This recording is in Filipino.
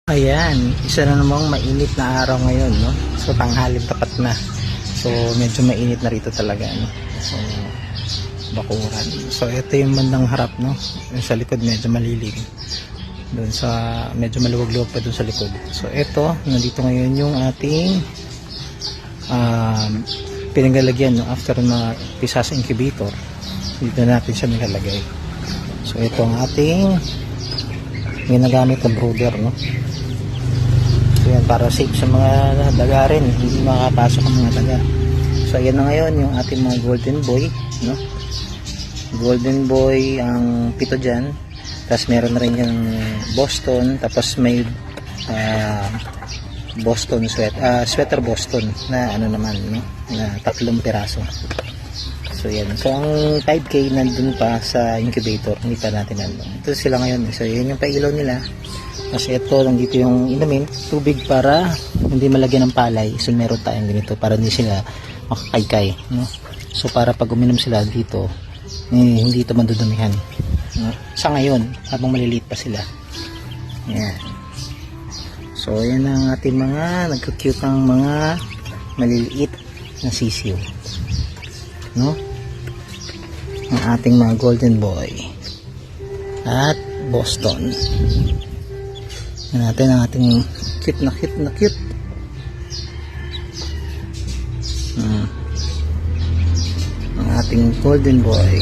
Ayan, isa na namang mainit na araw ngayon, no? So tanghaling tapat na. So medyo mainit na rito talaga, no? So bakuran. So ito yung bandang harap, no? Yung sa likod medyo malilim. Doon sa medyo maluwag-luwag pa doon sa likod. So ito, nandito ngayon yung ating pinanglalagyan, no? After na pisa sa incubator, dito natin siya nilalagay. So ito ang ating ginagamit na brooder, no? Yan, para safe sa mga daga rin, hindi makakapasok ang mga daga. So ayan na ngayon yung ating mga golden boy, no? Golden boy ang pito dyan, tapos meron na rin yung Boston, tapos may Boston sweater Boston na ano naman, no? Na 3 piraso. So yan, so ang 5K nandun pa sa incubator, hindi pa natin nandun. Ito sila ngayon, so yan yung pailaw nila. Kasi ito, nandito yung inumin, tubig para hindi malagyan ng palay. So meron tayong ganito para hindi sila makakaykay, no? So para pag uminom sila dito, hindi ito madudumihan, no? Sa ngayon, habang maliliit pa sila. Ayan. So yan ang ating mga nagka-cute ang mga maliliit na sisiw, no? Ang ating mga golden boy at Boston. Yan natin ang ating cute na cute. Ang ating golden boy.